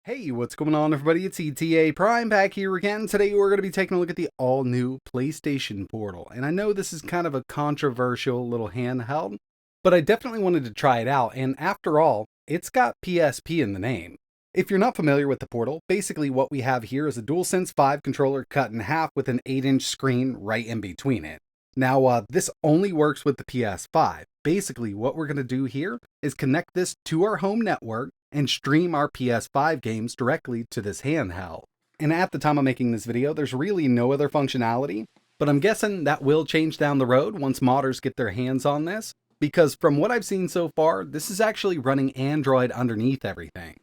Hey, what's going on everybody? It's ETAPRIME back here again. Today we're going to be taking a look at the all-new PlayStation Portal. And I know this is kind of a controversial little handheld, but I definitely wanted to try it out. And after all, it's got PSP in the name. If you're not familiar with the Portal, basically what we have here is a DualSense 5 controller cut in half with an 8-inch screen right in between it. Now, this only works with the PS5. Basically, what we're going to do here is connect this to our home network and stream our PS5 games directly to this handheld. And at the time of making this video, there's really no other functionality, but I'm guessing that will change down the road once modders get their hands on this, because from what I've seen so far, this is actually running Android underneath everything.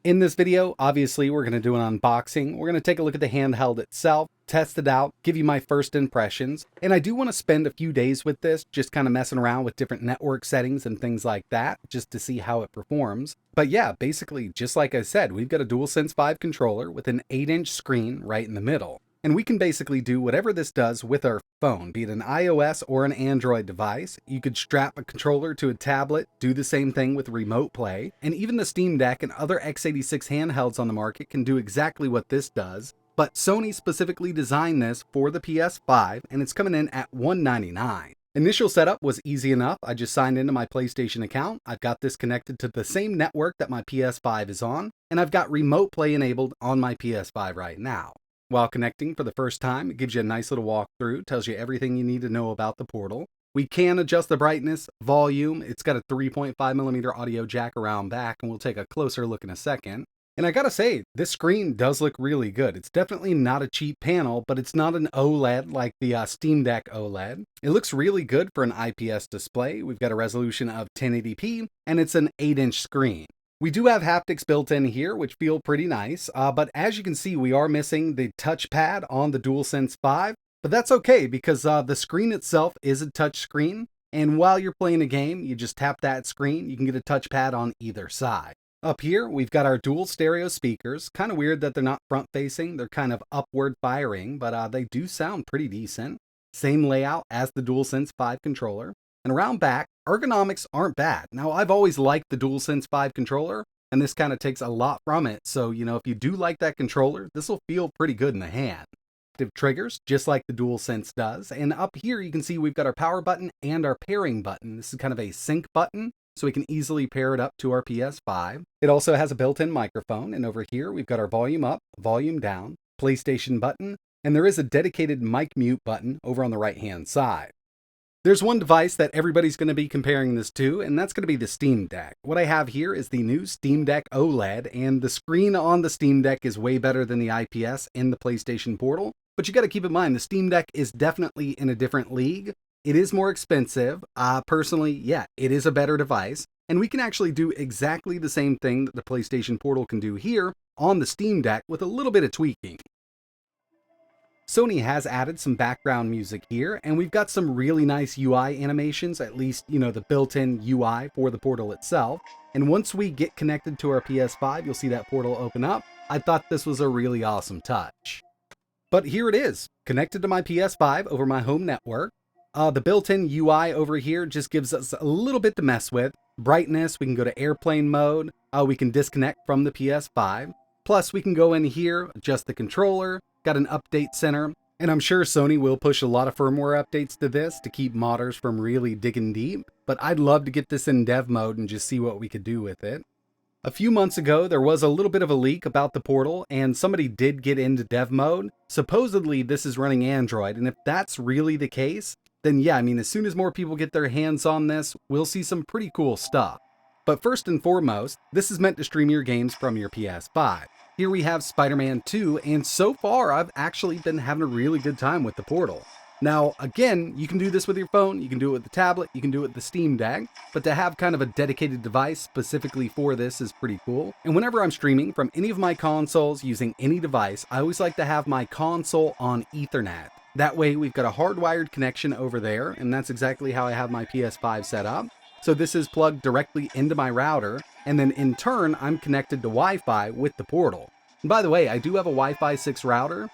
In this video, obviously, we're going to do an unboxing. We're going to take a look at the handheld itself, test it out, give you my first impressions. And I do want to spend a few days with this, just kind of messing around with different network settings and things like that, just to see how it performs. But yeah, basically, just like I said, we've got a DualSense 5 controller with an 8-inch screen right in the middle. And we can basically do whatever this does with our phone, be it an iOS or an Android device. You could strap a controller to a tablet, do the same thing with remote play, and even the Steamdeck and other x86 handhelds on the market can do exactly what this does. But Sony specifically designed this for the PS5, and it's coming in at $199. Initial setup was easy enough. I just signed into my PlayStation account. I've got this connected to the same network that my PS5 is on, and I've got remote play enabled on my PS5 right now. While connecting for the first time, it gives you a nice little walkthrough, tells you everything you need to know about the Portal. We can adjust the brightness, volume. It's got a 3.5mm audio jack around back, and we'll take a closer look in a second. And I gotta say, this screen does look really good. It's definitely not a cheap panel, but it's not an OLED like the Steamdeck OLED. It looks really good for an IPS display. We've got a resolution of 1080p, and it's an 8-inch screen. We do have haptics built in here, which feel pretty nice, but as you can see, we are missing the touchpad on the DualSense 5, but that's okay because the screen itself is a touch screen, and while you're playing a game, you just tap that screen, you can get a touchpad on either side. Up here, we've got our dual stereo speakers. Kind of weird that they're not front-facing, they're kind of upward firing, but they do sound pretty decent. Same layout as the DualSense 5 controller. And around back, ergonomics aren't bad. Now, I've always liked the DualSense 5 controller, and this kind of takes a lot from it. So, if you do like that controller, this will feel pretty good in the hand. Active triggers, just like the DualSense does. And up here, you can see we've got our power button and our pairing button. This is kind of a sync button, so we can easily pair it up to our PS5. It also has a built-in microphone, and over here, we've got our volume up, volume down, PlayStation button, and there is a dedicated mic mute button over on the right-hand side. There's one device that everybody's going to be comparing this to, and that's going to be the Steamdeck. What I have here is the new Steamdeck OLED, and the screen on the Steamdeck is way better than the IPS in the PlayStation Portal. But you got to keep in mind, the Steamdeck is definitely in a different league. It is more expensive. Personally, yeah, it is a better device. And we can actually do exactly the same thing that the PlayStation Portal can do here on the Steamdeck with a little bit of tweaking. Sony has added some background music here, and we've got some really nice UI animations, at least, the built-in UI for the Portal itself. And once we get connected to our PS5, you'll see that Portal open up. I thought this was a really awesome touch. But here it is, connected to my PS5 over my home network. The built-in UI over here just gives us a little bit to mess with. Brightness, we can go to airplane mode, we can disconnect from the PS5. Plus, we can go in here, adjust the controller, got an update center, and I'm sure Sony will push a lot of firmware updates to this to keep modders from really digging deep, but I'd love to get this in dev mode and just see what we could do with it. A few months ago, there was a little bit of a leak about the Portal, and somebody did get into dev mode. Supposedly, this is running Android, and if that's really the case, then yeah, as soon as more people get their hands on this, we'll see some pretty cool stuff. But first and foremost, this is meant to stream your games from your PS5. Here we have Spider-Man 2, and so far I've actually been having a really good time with the Portal. Now, again, you can do this with your phone, you can do it with the tablet, you can do it with the Steamdeck, but to have kind of a dedicated device specifically for this is pretty cool. And whenever I'm streaming from any of my consoles using any device, I always like to have my console on Ethernet. That way we've got a hardwired connection over there, and that's exactly how I have my PS5 set up. So this is plugged directly into my router, and then in turn, I'm connected to Wi-Fi with the Portal. And by the way, I do have a Wi-Fi 6 router,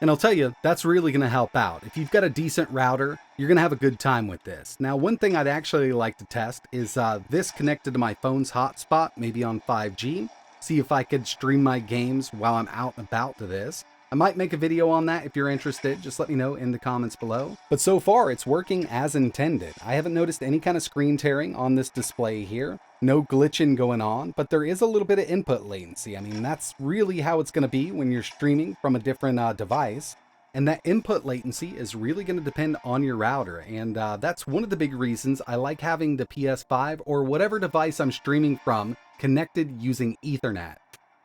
and I'll tell you, that's really going to help out. If you've got a decent router, you're going to have a good time with this. Now, one thing I'd actually like to test is this connected to my phone's hotspot, maybe on 5G. see if I could stream my games while I'm out and about to this. I might make a video on that if you're interested, just let me know in the comments below. But so far, it's working as intended. I haven't noticed any kind of screen tearing on this display here. No glitching going on, but there is a little bit of input latency. I mean, that's really how it's going to be when you're streaming from a different device. And that input latency is really going to depend on your router. And that's one of the big reasons I like having the PS5 or whatever device I'm streaming from connected using Ethernet.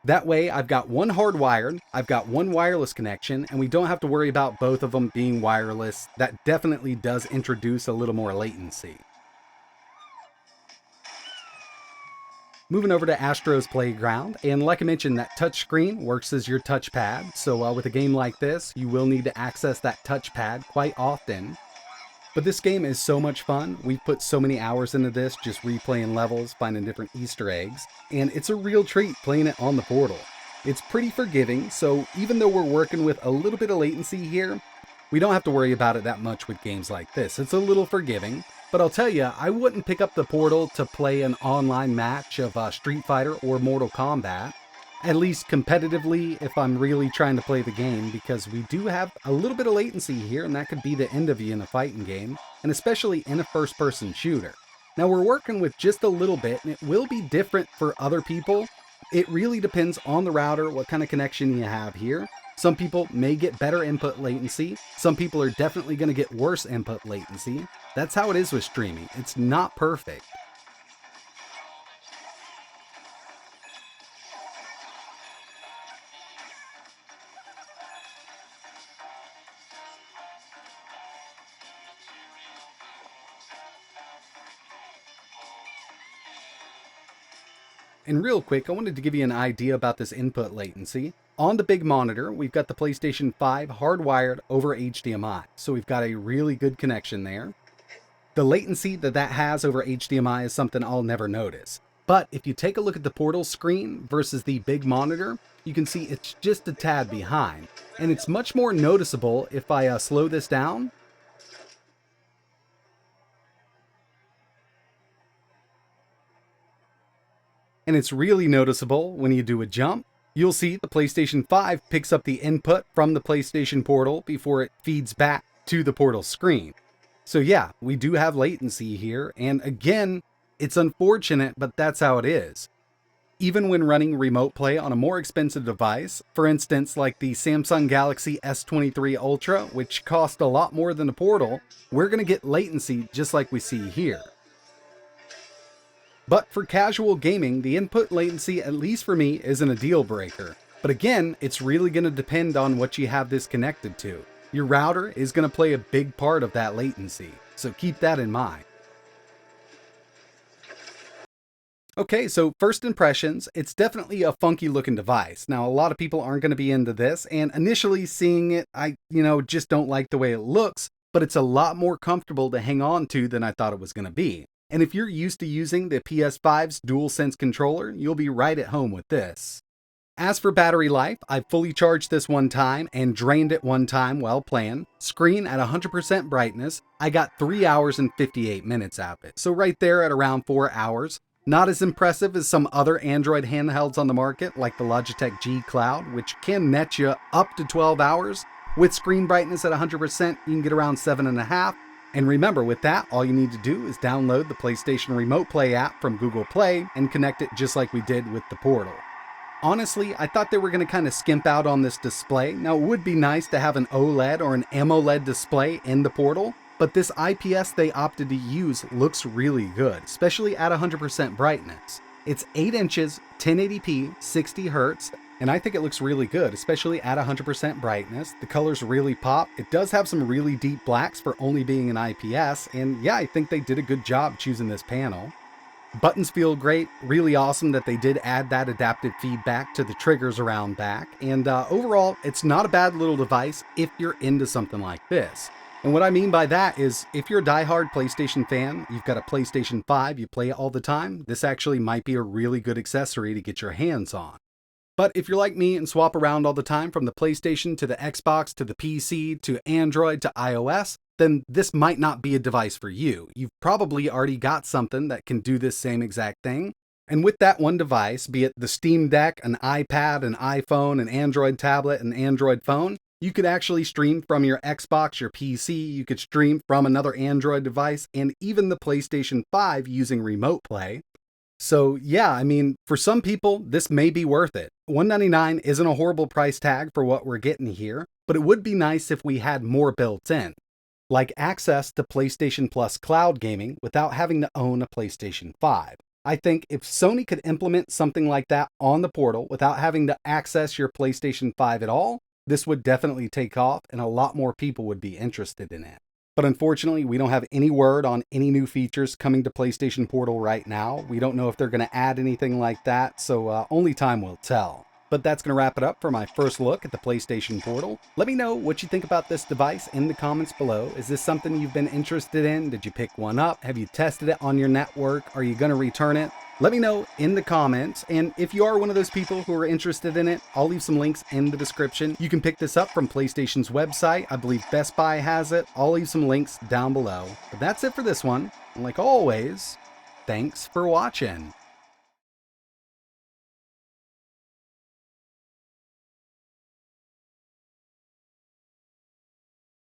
That way, I've got one hardwired, I've got one wireless connection, and we don't have to worry about both of them being wireless. That definitely does introduce a little more latency. Moving over to Astro's Playground, and like I mentioned, that touchscreen works as your touchpad, so with a game like this, you will need to access that touchpad quite often. But this game is so much fun. We've put so many hours into this, just replaying levels, finding different Easter eggs, and it's a real treat playing it on the Portal. It's pretty forgiving, so even though we're working with a little bit of latency here, we don't have to worry about it that much with games like this. It's a little forgiving, but I'll tell you, I wouldn't pick up the Portal to play an online match of Street Fighter or Mortal Kombat. At least competitively if I'm really trying to play the game, because we do have a little bit of latency here, and that could be the end of you in a fighting game, and especially in a first-person shooter. Now we're working with just a little bit, and it will be different for other people. It really depends on the router, what kind of connection you have here. Some people may get better input latency. Some people are definitely going to get worse input latency. That's how it is with streaming. It's not perfect. And real quick, I wanted to give you an idea about this input latency. On the big monitor, we've got the PlayStation 5 hardwired over HDMI, so we've got a really good connection there. The latency that has over HDMI is something I'll never notice. But if you take a look at the Portal screen versus the big monitor, you can see it's just a tad behind. And it's much more noticeable if I slow this down. And it's really noticeable when you do a jump. You'll see the PlayStation 5 picks up the input from the PlayStation Portal before it feeds back to the Portal screen. So yeah, we do have latency here, and again, it's unfortunate, but that's how it is. Even when running remote play on a more expensive device, for instance like the Samsung Galaxy S23 Ultra, which cost a lot more than the Portal, we're going to get latency just like we see here. But for casual gaming, the input latency, at least for me, isn't a deal breaker. But again, it's really going to depend on what you have this connected to. Your router is going to play a big part of that latency, so keep that in mind. Okay, so first impressions, it's definitely a funky looking device. Now, a lot of people aren't going to be into this, and initially seeing it, I just don't like the way it looks, but it's a lot more comfortable to hang on to than I thought it was going to be. And if you're used to using the PS5's DualSense controller, you'll be right at home with this. As for battery life, I fully charged this one time and drained it one time while playing. Screen at 100% brightness, I got 3 hours and 58 minutes out of it. So right there at around 4 hours. Not as impressive as some other Android handhelds on the market, like the Logitech G Cloud, which can net you up to 12 hours. With screen brightness at 100%, you can get around 7.5. And remember, with that, all you need to do is download the PlayStation Remote Play app from Google Play and connect it just like we did with the Portal. Honestly, I thought they were going to kind of skimp out on this display. Now, it would be nice to have an OLED or an AMOLED display in the Portal, but this IPS they opted to use looks really good, especially at 100% brightness. It's 8 inches, 1080p, 60 Hz, and I think it looks really good, especially at 100% brightness. The colors really pop. It does have some really deep blacks for only being an IPS, and yeah, I think they did a good job choosing this panel. Buttons feel great. Really awesome that they did add that adaptive feedback to the triggers around back, and overall, it's not a bad little device if you're into something like this. And what I mean by that is, if you're a diehard PlayStation fan, you've got a PlayStation 5, you play it all the time, this actually might be a really good accessory to get your hands on. But if you're like me and swap around all the time from the PlayStation to the Xbox to the PC to Android to iOS, then this might not be a device for you. You've probably already got something that can do this same exact thing. And with that one device, be it the Steamdeck, an iPad, an iPhone, an Android tablet, an Android phone, you could actually stream from your Xbox, your PC, you could stream from another Android device, and even the PlayStation 5 using Remote Play. So yeah, I mean, for some people, this may be worth it. $199 isn't a horrible price tag for what we're getting here, but it would be nice if we had more built in, like access to PlayStation Plus cloud gaming without having to own a PlayStation 5. I think if Sony could implement something like that on the portal without having to access your PlayStation 5 at all, this would definitely take off and a lot more people would be interested in it. But unfortunately, we don't have any word on any new features coming to PlayStation Portal right now. We don't know if they're going to add anything like that, so only time will tell. But that's going to wrap it up for my first look at the PlayStation Portal. Let me know what you think about this device in the comments below. Is this something you've been interested in? Did you pick one up? Have you tested it on your network? Are you going to return it? Let me know in the comments, and if you are one of those people who are interested in it, I'll leave some links in the description. You can pick this up from PlayStation's website. I believe Best Buy has it. I'll leave some links down below. But that's it for this one. And like always, thanks for watching.